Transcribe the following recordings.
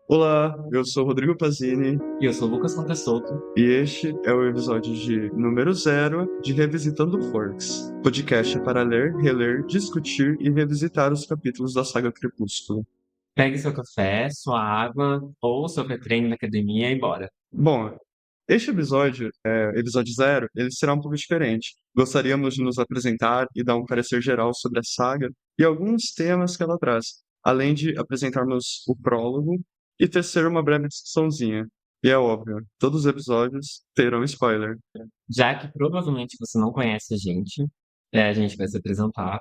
Olá, eu sou Rodrigo Pazini E eu sou o Lucas Santassolto. e este é o episódio de número zero de Revisitando Forks, podcast para ler, reler, discutir e revisitar os capítulos da saga Crepúsculo. Pegue seu café, sua água ou seu pré-treino na academia e bora. Bom, este episódio, episódio zero, ele será um pouco diferente. Gostaríamos de nos apresentar e dar um parecer geral sobre a saga e alguns temas que ela traz, além de apresentarmos o prólogo e tecer uma breve discussãozinha. E é óbvio, todos os episódios terão spoiler. Já que provavelmente você não conhece a gente vai se apresentar.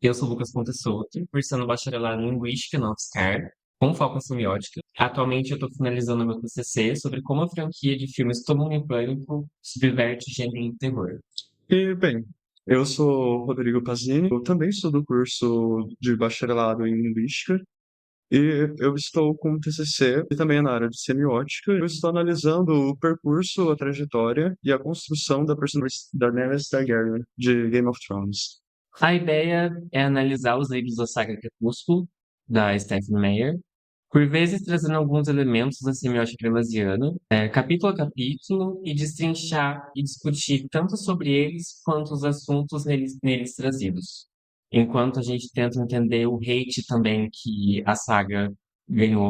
Eu sou o Lucas Santassolto, cursando bacharelado em Linguística na UFSCar, com foco em semiótica. Atualmente eu estou finalizando meu TCC sobre como a franquia de filmes Todo Mundo em Pânico subverte o gênero em terror. E, bem, eu sou Rodrigo Pazini, eu também sou do curso de bacharelado em Linguística, e eu estou com um TCC, e também na área de semiótica. Eu estou analisando o percurso, a trajetória e a construção da personagem da Daenerys Targaryen, de Game of Thrones. A ideia é analisar os livros da saga Crepúsculo, da Stephenie Meyer, por vezes trazendo alguns elementos da semiótica kremasiana, capítulo a capítulo, e destrinchar e discutir tanto sobre eles quanto os assuntos neles trazidos. Enquanto a gente tenta entender o hate também que a saga ganhou.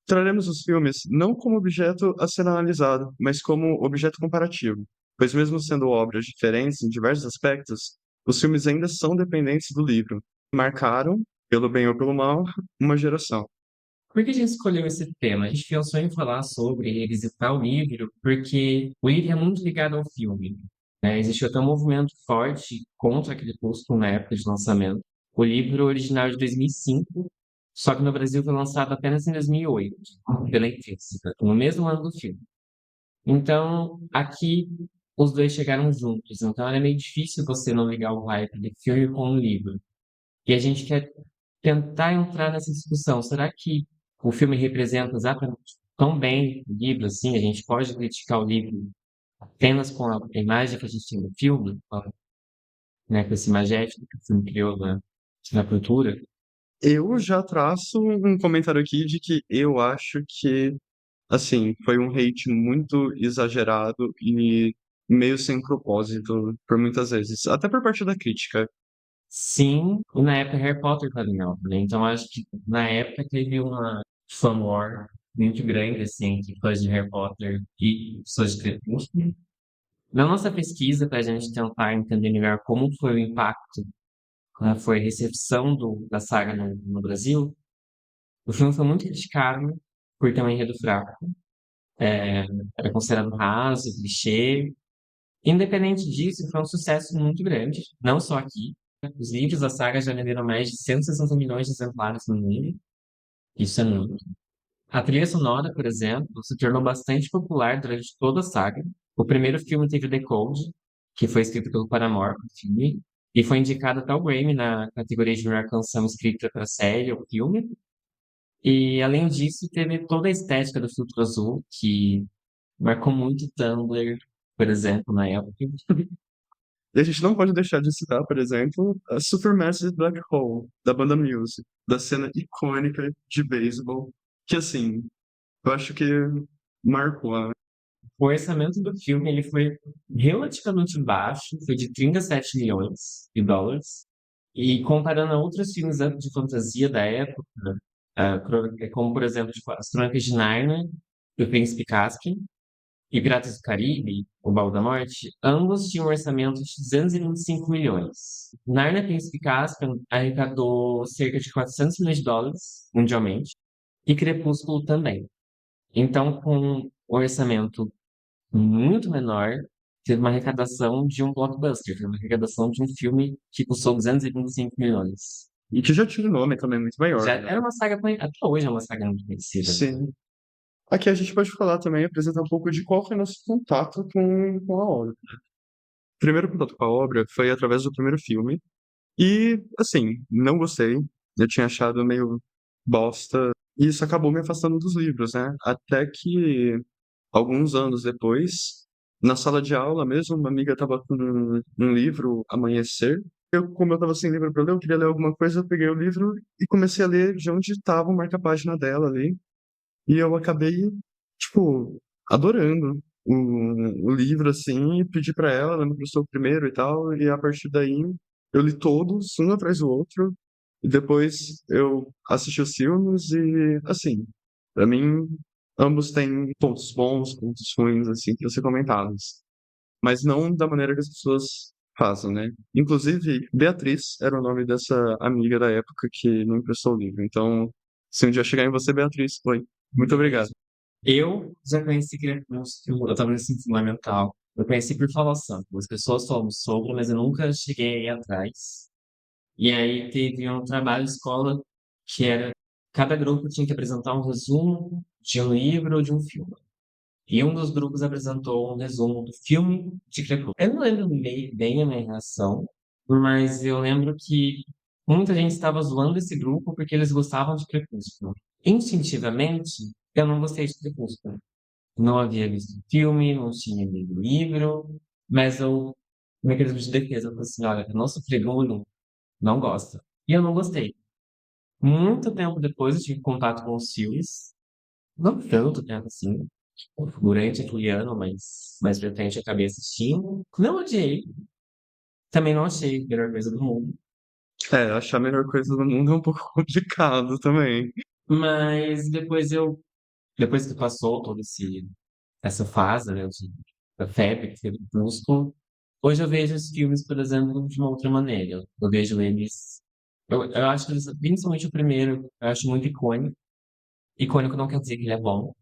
Traremos os filmes não como objeto a ser analisado, mas como objeto comparativo, pois mesmo sendo obras diferentes em diversos aspectos, os filmes ainda são dependentes do livro. Marcaram, pelo bem ou pelo mal, uma geração. Por que a gente escolheu esse tema? A gente pensou em falar sobre revisitar o livro, porque o livro é muito ligado ao filme, né? Existiu até um movimento forte contra aquele Crepúsculo na época de lançamento. O livro original é de 2005, só que no Brasil foi lançado apenas em 2008, pela Intrínseca, no mesmo ano do filme. Então, aqui os dois chegaram juntos, então era meio difícil você não ligar o hype de filme com o livro. E a gente quer tentar entrar nessa discussão. Será que o filme representa exatamente tão bem o livro assim? A gente pode criticar o livro apenas com a imagem que a gente tem no filme, né, com esse imagético que o filme criou na cultura? Eu já traço um comentário aqui de que eu acho que, assim, foi um hate muito exagerado e meio sem propósito por muitas vezes, até por parte da crítica. Sim, e na época Harry Potter estava em alta, né? Então acho que na época teve uma fan war muito grande, assim, entre fãs de Harry Potter e fãs de Crepúsculo. Na nossa pesquisa, para a gente tentar entender melhor como foi o impacto, foi a recepção da saga no Brasil, o filme foi muito criticado por ter um enredo fraco, é, era considerado raso, clichê. Independente disso, foi um sucesso muito grande, não só aqui. Os livros da saga já venderam mais de 160 milhões de exemplares no mundo, isso é muito. A trilha sonora, por exemplo, se tornou bastante popular durante toda a saga. O primeiro filme teve The Code, que foi escrito pelo Paramore, o filme, e foi indicado até o Grammy na categoria de melhor canção escrita para série ou filme. E, além disso, teve toda a estética do filtro azul, que marcou muito o Tumblr, por exemplo, na época. E a gente não pode deixar de citar, por exemplo, a Supermassive Black Hole, da banda Muse, da cena icônica de beisebol, que, assim, eu acho que marcou. O orçamento do filme ele foi relativamente baixo, foi de 37 milhões de dólares. E comparando a outros filmes de fantasia da época, como por exemplo tipo, As Crônicas de Nárnia, do Príncipe Caspian, e Piratas do Caribe, O Baú da Morte, ambos tinham um orçamento de 225 milhões. Nárnia e Príncipe Caspian arrecadou cerca de 400 milhões de dólares mundialmente, e Crepúsculo também. Então, com o orçamento muito menor, teve uma arrecadação de um blockbuster, teve uma arrecadação de um filme que custou 225 milhões. E que já tinha um nome também muito maior, Já né? era uma saga, até hoje é uma saga muito conhecida. Sim. Aqui a gente pode falar também, apresentar um pouco de qual foi nosso contato com a obra. O primeiro contato com a obra foi através do primeiro filme. E, assim, não gostei. Eu tinha achado meio bosta. E isso acabou me afastando dos livros, né? Até que, alguns anos depois, na sala de aula mesmo, uma amiga estava com um livro, Amanhecer. Como eu estava sem livro para ler, eu queria ler alguma coisa, eu peguei o livro e comecei a ler de onde estava o marca-página dela ali. E eu acabei, tipo, adorando o livro, assim, e pedi pra ela, ela me emprestou o primeiro e tal, e a partir daí eu li todos, um atrás do outro, e depois eu assisti os filmes e, assim, pra mim, ambos têm pontos bons, pontos ruins, assim, pra ser comentados. Mas não da maneira que as pessoas fazem, né? Inclusive, Beatriz era o nome dessa amiga da época que me emprestou o livro. Então, se um dia chegar em você, Beatriz, foi. Muito obrigado. Eu já conheci Crepúsculo, eu estava no ensino fundamental. Eu conheci por falação. As pessoas falam sobre, mas eu nunca cheguei aí atrás. E aí teve um trabalho de escola que era cada grupo tinha que apresentar um resumo de um livro ou de um filme. E um dos grupos apresentou um resumo do filme de Crepúsculo. Eu não lembro bem a minha reação, mas eu lembro que muita gente estava zoando esse grupo porque eles gostavam de Crepúsculo. Instintivamente, eu não gostei de Crepúsculo. Não havia visto o filme, não tinha lido o livro, mas eu, no mecanismo de defesa, eu falei assim: olha, eu não sofri bullying, não gosta. E eu não gostei. Muito tempo depois eu tive contato com os filmes, não tanto tempo assim, durante aquele ano, mas mais pra frente eu acabei assistindo. Não odiei, também não achei a melhor coisa do mundo, É, achar a melhor coisa do mundo é um pouco complicado também. mas depois que passou toda essa fase, né, da febre que teve no músculo, hoje eu vejo os filmes, por exemplo, de uma outra maneira. Eu vejo eles. Eu acho que principalmente o primeiro, eu acho muito icônico. Icônico não quer dizer que ele é bom,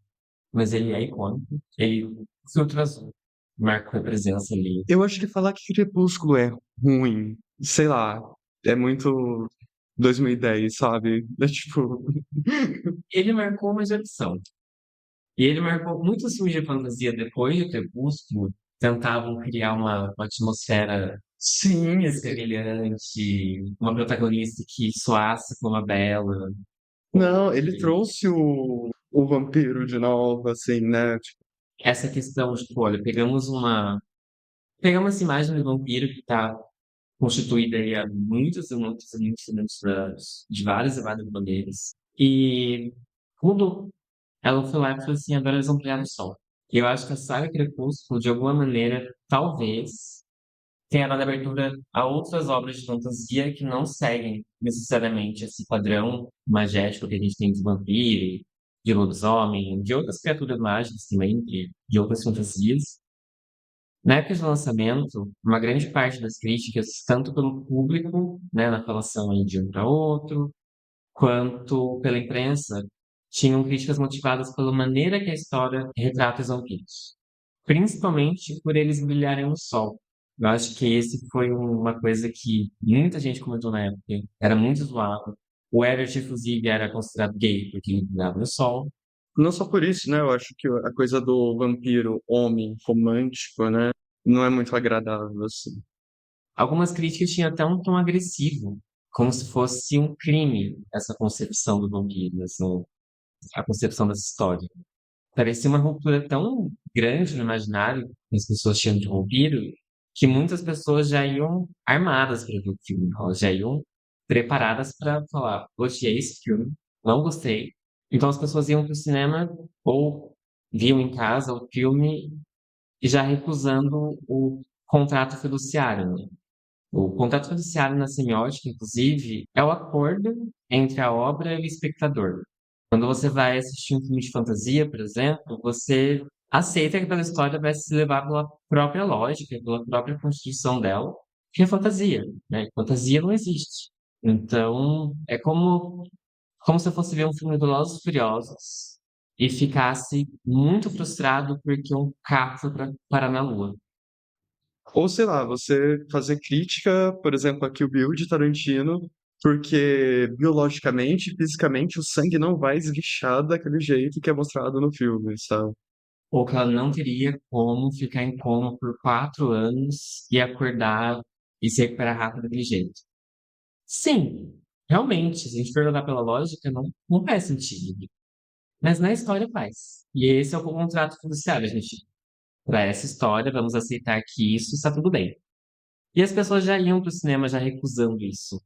mas ele é icônico. Ele, Filtro Azul, marca a presença ali. Eu acho que falar que Crepúsculo é ruim, sei lá, é muito 2010, sabe? É tipo. Ele marcou uma geração. E ele marcou muitos filmes de fantasia depois de Crepúsculo, tentavam criar uma atmosfera Sim, semelhante, uma protagonista que soasse como a Bella, ou não, ele que trouxe o vampiro de novo, assim, né? Tipo, essa questão, tipo, olha, pegamos essa imagem do vampiro que está constituída aí há muitos e muitos e muitos e muitos anos, de várias e várias maneiras, e quando ela foi lá e falou assim, agora eles vão criar o sol. E eu acho que a saga Crepúsculo, de alguma maneira, talvez tenha dado abertura a outras obras de fantasia que não seguem necessariamente esse padrão magético que a gente tem de vampiro, de lobisomem, de outras criaturas mágicas também, de outras fantasias. Na época de lançamento, uma grande parte das críticas, tanto pelo público, né, na relação aí de um para outro, quanto pela imprensa, tinham críticas motivadas pela maneira que a história retrata os vampiros, principalmente por eles brilharem no sol. Eu acho que esse foi uma coisa que muita gente comentou na época, era muito zoado. O Edward, inclusive, era considerado gay porque ele brilhava no sol. não só por isso, né? Eu acho que a coisa do vampiro homem romântico, né? Não é muito agradável, assim. Algumas críticas tinham até um tom agressivo, como se fosse um crime essa concepção do vampiro, assim, a concepção dessa história. Parecia uma ruptura tão grande no imaginário que as pessoas tinham de vampiro, que muitas pessoas já iam armadas para ver o filme, elas já iam preparadas para falar: odiei esse filme, não gostei. Então as pessoas iam para o cinema ou viam em casa o filme e já recusando o contrato fiduciário, né? O contrato fiduciário na semiótica, inclusive, é o acordo entre a obra e o espectador. Quando você vai assistir um filme de fantasia, por exemplo, você aceita que aquela história vai se levar pela própria lógica, pela própria construção dela, que é fantasia, né? Fantasia não existe. Então, é como se eu fosse ver um filme do Velozes e Furiosos e ficasse muito frustrado porque um carro foi para parar na Lua. Ou sei lá, você fazer crítica, por exemplo, a Kill Bill de Tarantino, porque biologicamente, fisicamente, o sangue não vai esguichar daquele jeito que é mostrado no filme, sabe? Ou que ela não teria como ficar em coma por 4 anos e acordar e se recuperar rápido daquele jeito. Sim, realmente, se a gente for olhar pela lógica, não faz sentido. Mas na história faz. E esse é o contrato fiduciário, a gente. Para essa história, vamos aceitar que isso está tudo bem. E as pessoas já iam para o cinema já recusando isso.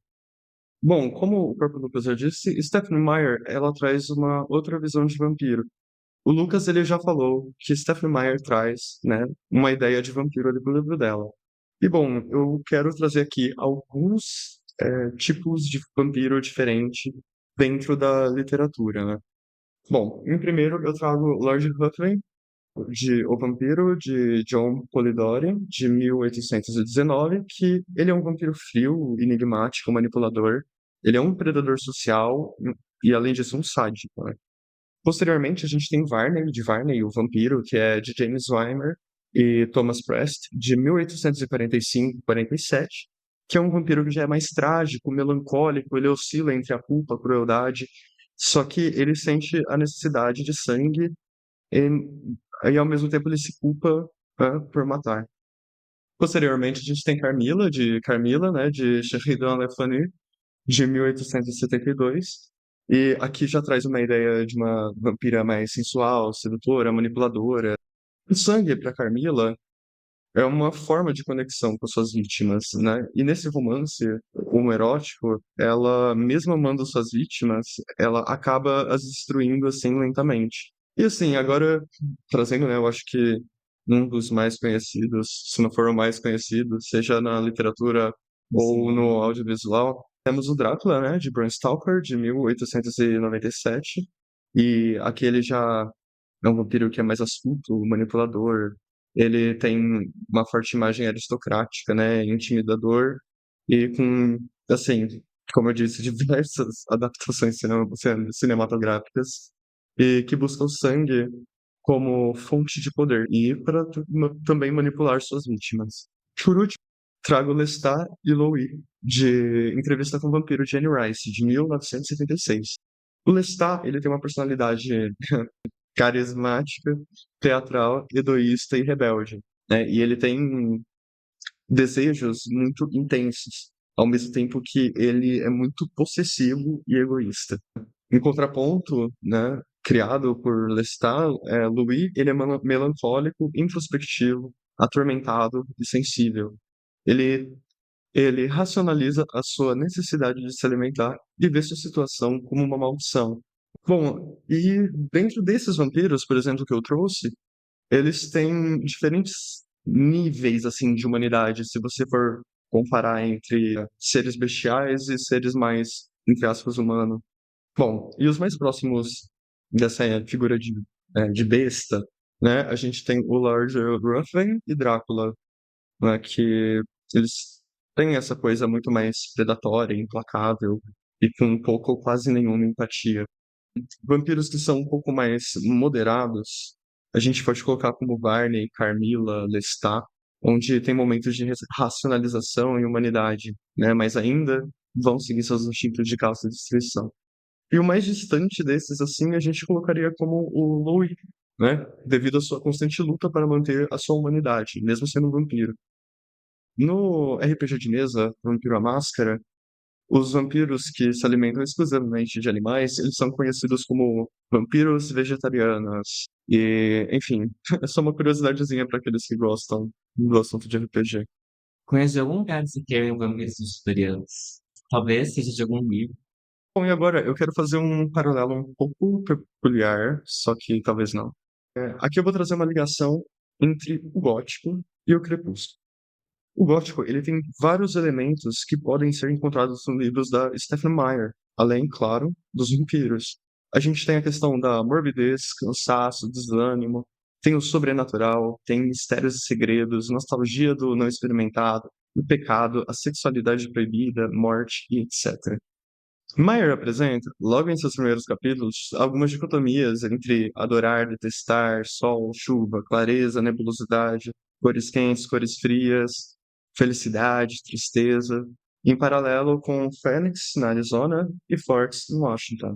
Bom, como o próprio Lucas já disse, Stephenie Meyer, ela traz uma outra visão de vampiro. O Lucas, ele já falou que Stephenie Meyer traz, né, uma ideia de vampiro ali pro livro dela. E, bom, eu quero trazer aqui alguns tipos de vampiro diferente dentro da literatura, né? Bom, em primeiro eu trago Lord Ruthven, O Vampiro, de John Polidori, de 1819, que ele é um vampiro frio, enigmático, manipulador. Ele é um predador social e, além disso, um sádico, né? Posteriormente, a gente tem Varney, de Varney, o Vampiro, que é de James Weimer e Thomas Prest, de 1845-47, que é um vampiro que já é mais trágico, melancólico, ele oscila entre a culpa, a crueldade, só que ele sente a necessidade de sangue e, ao mesmo tempo, ele se culpa, né, por matar. Posteriormente, a gente tem Carmila, né, de Sheridan Le Fanu, de 1872. E aqui já traz uma ideia de uma vampira mais sensual, sedutora, manipuladora. O sangue para Carmila é uma forma de conexão com suas vítimas, né? E nesse romance homoerótico, ela, mesmo amando suas vítimas, ela acaba as destruindo assim lentamente. E assim, agora trazendo, né, eu acho que um dos mais conhecidos, se não for o mais conhecido, seja na literatura ou no audiovisual, temos o Drácula, né, de Bram Stoker, de 1897. E aqui ele já é um vampiro que é mais astuto, manipulador. Ele tem uma forte imagem aristocrática, né? Intimidador. E com, assim, como eu disse, diversas adaptações cinematográficas. E que buscam sangue como fonte de poder. E para também manipular suas vítimas. Por último, trago Lestat e Louis, de Entrevista com o Vampiro de Anne Rice, de 1976. O Lestat, ele tem uma personalidade carismática, teatral, egoísta e rebelde, né? E ele tem desejos muito intensos, ao mesmo tempo que ele é muito possessivo e egoísta. Em contraponto, né, criado por Lestat, Louis, ele é melancólico, introspectivo, atormentado e sensível. Ele ele racionaliza a sua necessidade de se alimentar e vê sua situação como uma maldição. Bom, e dentro desses vampiros, por exemplo, que eu trouxe, eles têm diferentes níveis assim de humanidade, se você for comparar entre seres bestiais e seres mais, entre aspas, humanos. Bom, e os mais próximos dessa figura de besta, né? A gente tem o Lord Ruthven e Drácula, né, que eles têm essa coisa muito mais predatória, implacável e com um pouco ou quase nenhuma empatia. Vampiros que são um pouco mais moderados, a gente pode colocar como Barney, Carmilla, Lestat, onde tem momentos de racionalização e humanidade, né, mas ainda vão seguir seus instintos de caça e destruição. E o mais distante desses, assim, a gente colocaria como o Louis, né, devido à sua constante luta para manter a sua humanidade, mesmo sendo um vampiro. No RPG de mesa, Vampiro à Máscara, os vampiros que se alimentam exclusivamente de animais, eles são conhecidos como vampiros vegetarianos. E, enfim, é só uma curiosidadezinha para aqueles que gostam do assunto de RPG. Conhece algum lugar que você quer um vampiros vegetarianos? Talvez seja de algum livro. Bom, e agora eu quero fazer um paralelo um pouco peculiar, só que talvez não. Aqui eu vou trazer uma ligação entre o gótico e o crepúsculo. O gótico, ele tem vários elementos que podem ser encontrados nos livros da Stephenie Meyer, além, claro, dos vampiros. A gente tem a questão da morbidez, cansaço, desânimo, tem o sobrenatural, tem mistérios e segredos, nostalgia do não experimentado, o pecado, a sexualidade proibida, morte e etc. Meyer apresenta, logo em seus primeiros capítulos, algumas dicotomias entre adorar, detestar, sol, chuva, clareza, nebulosidade, cores quentes, cores frias, felicidade, tristeza, em paralelo com Phoenix, na Arizona, e Forks, em Washington.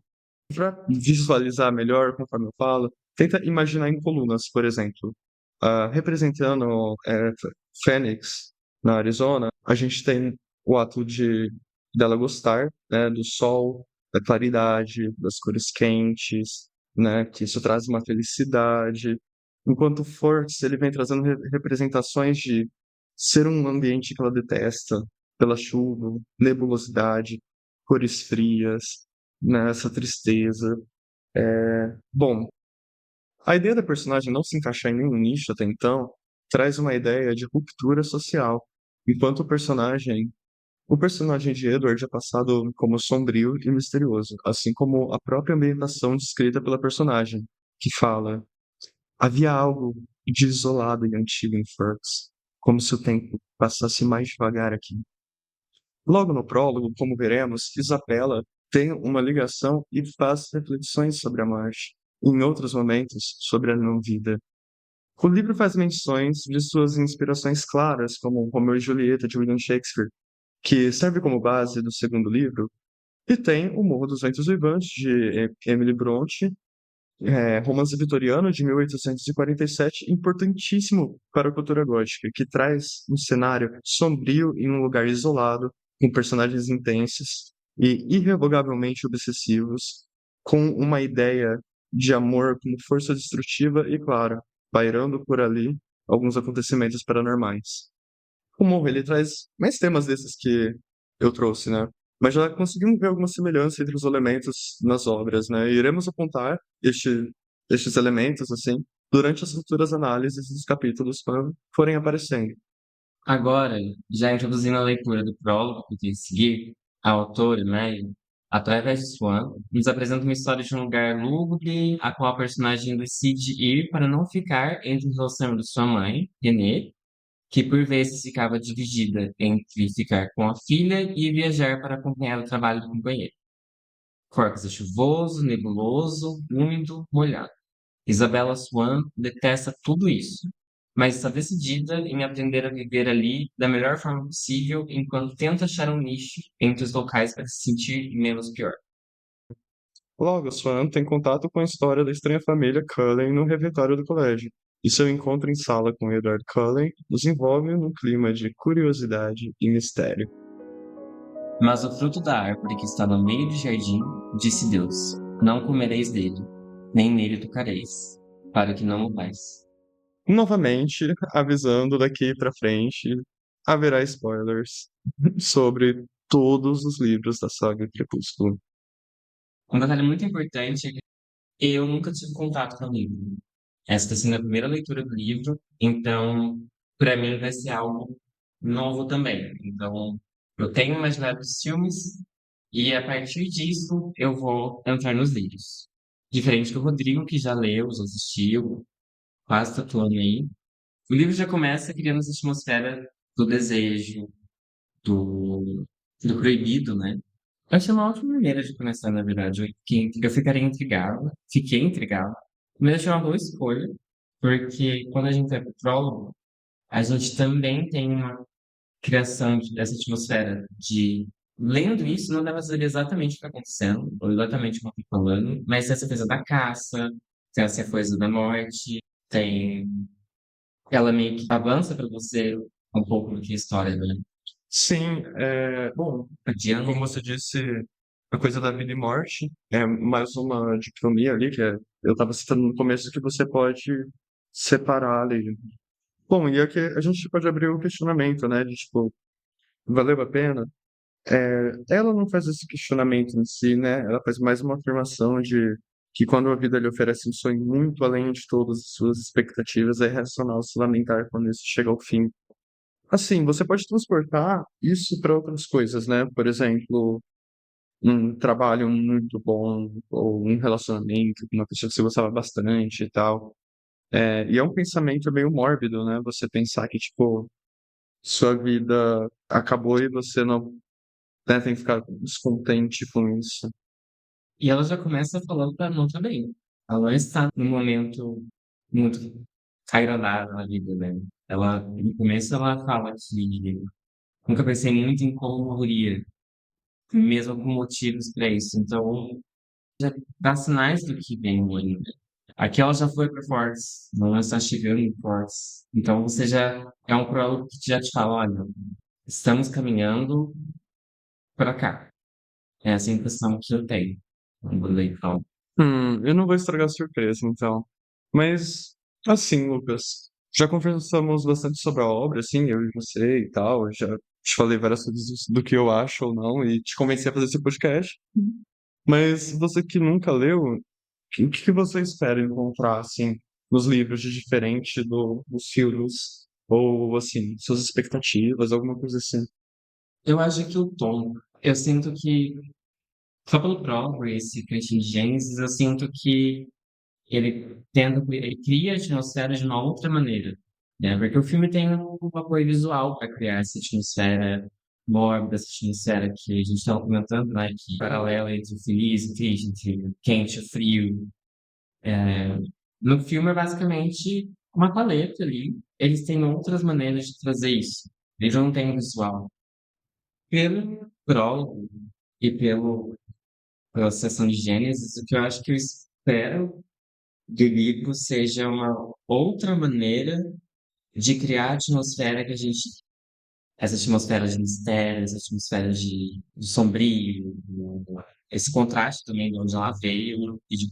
Para visualizar melhor, conforme eu falo, tenta imaginar em colunas, por exemplo. Representando Phoenix, na Arizona, a gente tem o ato de dela gostar, né, do sol, da claridade, das cores quentes, né, que isso traz uma felicidade. Enquanto Forks, ele vem trazendo representações de ser um ambiente que ela detesta, pela chuva, nebulosidade, cores frias, né, essa tristeza. Bom, a ideia da personagem não se encaixar em nenhum nicho até então traz uma ideia de ruptura social, enquanto o personagem de Edward é passado como sombrio e misterioso, assim como a própria ambientação descrita pela personagem, que fala: havia algo de isolado e antigo em Fergus, como se o tempo passasse mais devagar aqui. Logo no prólogo, como veremos, Isabella tem uma ligação e faz reflexões sobre a morte, em outros momentos, sobre a não-vida. O livro faz menções de suas inspirações claras, como Romeu e Julieta, de William Shakespeare, que serve como base do segundo livro, e tem O Morro dos Ventos Vivantes, de Emily Brontë, romance vitoriano de 1847, importantíssimo para a cultura gótica, que traz um cenário sombrio em um lugar isolado, com personagens intensos e irrevogavelmente obsessivos, com uma ideia de amor como força destrutiva e, claro, pairando por ali alguns acontecimentos paranormais. O Morro, ele traz mais temas desses que eu trouxe, né? Mas já conseguimos ver alguma semelhança entre os elementos nas obras, né? E iremos apontar estes elementos, assim, durante as futuras análises dos capítulos quando forem aparecendo. Agora, já introduzindo a leitura do prólogo que tem a seguir, a autora, Mary, através de Swan, nos apresenta uma história de um lugar lúgubre a qual a personagem decide ir para não ficar entre o relacionamento de sua mãe, Renée, que por vezes ficava dividida entre ficar com a filha e viajar para acompanhar o trabalho do companheiro. Forks é chuvoso, nebuloso, úmido, molhado. Isabella Swan detesta tudo isso, mas está decidida em aprender a viver ali da melhor forma possível enquanto tenta achar um nicho entre os locais para se sentir menos pior. Logo, Swan tem contato com a história da estranha família Cullen no refeitório do colégio, e seu encontro em sala com Edward Cullen nos envolve num clima de curiosidade e mistério. Mas o fruto da árvore que está no meio do jardim, disse Deus, não comereis dele, nem nele tocareis, para que não morrais. Novamente, avisando daqui pra frente, haverá spoilers sobre todos os livros da saga Crepúsculo. Um detalhe muito importante é que eu nunca tive contato com o livro. Essa está sendo a primeira leitura do livro, então, para mim, vai ser algo novo também. Então, eu tenho imaginado os filmes e, a partir disso, eu vou entrar nos livros. Diferente do Rodrigo, que já leu, já assistiu, quase tatuando aí. O livro já começa criando essa atmosfera do desejo, do, do proibido, né? Eu achei uma ótima maneira de começar, na verdade. Eu ficaria intrigado, fiquei intrigado, mas achei uma boa escolha, porque quando a gente vai pro prólogo, a gente também tem uma criação dessa atmosfera de lendo isso, não dá pra saber exatamente o que está acontecendo, ou exatamente o que eu tô falando, mas tem essa coisa da caça, tem essa coisa da morte, tem. Ela meio que avança para você um pouco do que a história, né? Sim, bom, como Adianta. você disse, a coisa da vida e morte é mais uma dicotomia ali, eu estava citando no começo que você pode separar ali. Bom, e aqui a gente pode abrir o questionamento, né, de tipo, valeu a pena? Ela não faz esse questionamento em si, né? Ela faz mais uma afirmação de que quando a vida lhe oferece um sonho muito além de todas as suas expectativas, é irracional se lamentar quando isso chega ao fim. Assim, você pode transportar isso para outras coisas, né? Por exemplo, um trabalho muito bom ou um relacionamento com uma pessoa que você gostava bastante e tal. E é um pensamento meio mórbido, né? Você pensar que, tipo, sua vida acabou e você não, né, tem que ficar descontente com isso. E ela já começa falando pra não também. Ela não está num momento muito agradável na vida, né? Ela, no começo, ela fala que nunca pensei muito em como morreria, mesmo com motivos para isso. Então, dá sinais do que vem ainda. Aqui ela já foi para Fortes, não está chegando em Fortes. Então, você já é um prólogo que já te fala, olha, estamos caminhando para cá. É essa a impressão que eu tenho quando eu leio. Eu não vou estragar a surpresa, então. Mas, assim, Lucas, já conversamos bastante sobre a obra, assim, eu e você e tal. Já te falei várias coisas do que eu acho ou não e te convenci a fazer esse podcast. Mas você que nunca leu, o que você espera encontrar, assim, nos livros de diferente dos filmes? Ou, assim, suas expectativas, alguma coisa assim? Eu acho que o tom, eu sinto que, só pelo próprio esse trechinho de Gênesis, eu sinto que ele cria a atmosfera de uma outra maneira, né? Porque o filme tem um apoio visual para criar essa atmosfera mórbida, essa atmosfera que a gente estava comentando, né? Que paralela entre o feliz e o triste, entre o quente e o frio. No filme é basicamente uma paleta ali. Eles têm outras maneiras de trazer isso. Eles não têm visual. Pelo prólogo e pela sessão de Gênesis, o que eu acho que eu espero do livro seja uma outra maneira de criar a atmosfera que a gente. Essa atmosfera de mistério, essa atmosfera de sombrio, esse contraste também de onde ela veio e de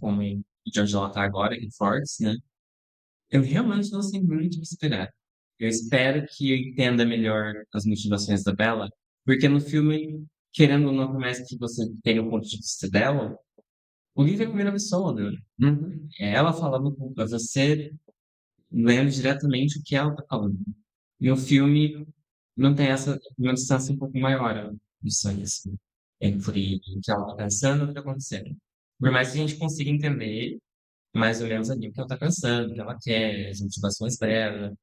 onde ela está agora, em Forks, né? Eu realmente não sei muito o que esperar. Eu espero que eu entenda melhor as motivações da Bella, porque no filme, querendo ou não, por mais que você tenha o ponto de vista dela, o livro é a primeira pessoa, né? Uhum. É ela falando com você, lendo diretamente o que ela tá falando. E o filme não tem uma distância um pouco maior disso aí, assim, entre o que ela tá pensando e o que tá acontecendo. Por mais que a gente consiga entender mais ou menos ali o que ela tá pensando, o que ela quer, as motivações dela.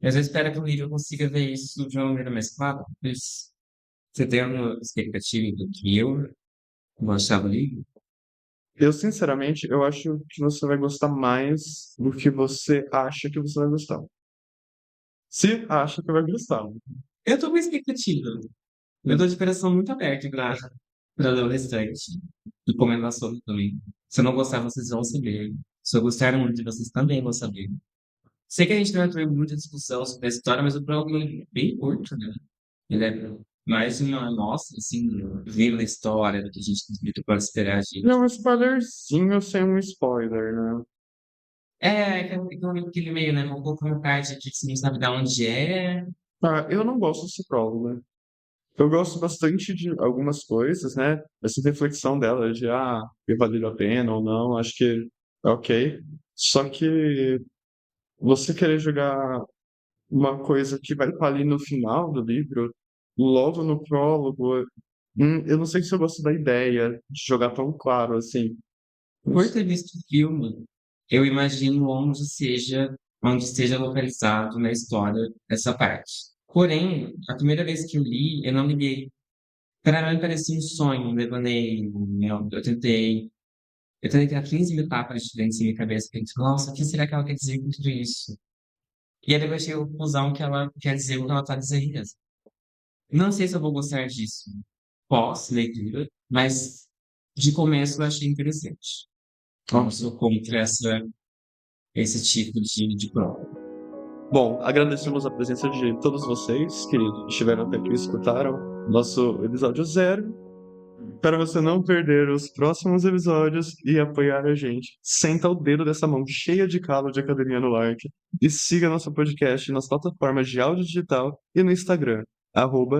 Mas eu espero que o livro consiga ver isso de uma maneira mais clara. Mas você tem uma expectativa do que eu vou achar do livro? Eu, sinceramente, eu acho que você vai gostar mais do que você acha que você vai gostar. Se acha que vai gostar. Eu tô com expectativa. Eu tô de coração muito aberto pra ler o restante. Recomendação também. Se eu não gostar, vocês vão saber. Se eu gostar muito, vocês também vão saber. Sei que a gente não vai ter muita discussão sobre a história, mas o prólogo é bem curto, né? Ele é mais uma nossa, assim, vendo a história do que a gente pode esperar Ele é de. um spoilerzinho sem um spoiler, né? Aquele meio, né? Um pouco uma parte aqui que você não sabe de onde é. Ah, eu não gosto desse prólogo, né? Eu gosto bastante de algumas coisas, né? Essa reflexão dela de, que valeu a pena ou não, acho que é ok. Só que você querer jogar uma coisa que vai estar ali no final do livro, logo no prólogo, eu não sei se eu gosto da ideia de jogar tão claro assim. Por ter visto o filme, eu imagino onde esteja localizado na história essa parte. Porém, a primeira vez que eu li, eu não liguei. Para mim parecia um sonho, um devaneio, né? Eu tentei criar 15 mil tapas diferentes em minha cabeça, pensei, nossa, o que será que ela quer dizer com tudo isso? E aí depois cheguei à conclusão que ela quer dizer o que ela está dizendo mesmo. Não sei se eu vou gostar disso pós-leitura, mas de começo eu achei interessante. Não sou contra esse tipo de prova. Bom, agradecemos a presença de todos vocês que estiveram até aqui e escutaram nosso episódio zero. Para você não perder os próximos episódios e apoiar a gente, senta o dedo dessa mão cheia de calo de academia no like e siga nosso podcast nas plataformas de áudio digital e no Instagram,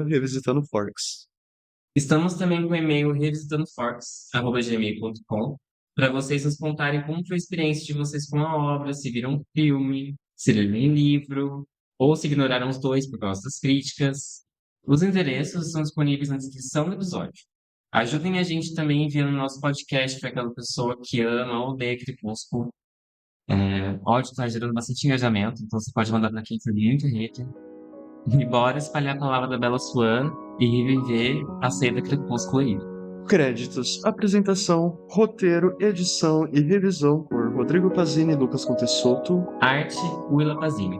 @revisitando Forks. Estamos também com o e-mail revisitandoforks@gmail.com para vocês nos contarem como foi a experiência de vocês com a obra, se viram um filme, se leram um livro, ou se ignoraram os dois por causa das críticas. Os endereços estão disponíveis na descrição do episódio. Ajudem a gente também enviando nosso podcast para aquela pessoa que ama ou odeia Crepúsculo. O áudio está gerando bastante engajamento, então você pode mandar para quem for muito hater. E bora espalhar a palavra da Bella Swan e reviver a saída Crepúsculo aí. Créditos, apresentação, roteiro, edição e revisão por Rodrigo Pazini e Lucas Contessoto. Arte, Willa Pazini.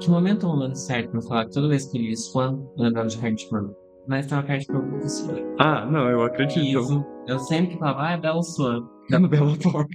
Que momento é o momento certo pra falar que toda vez que eu li Swan, eu lembrava de Hartford. Mas tem uma Hartford muito assim. Não, eu acredito. Isso. Eu sempre que falava, é Bella Swan. É uma bela forma.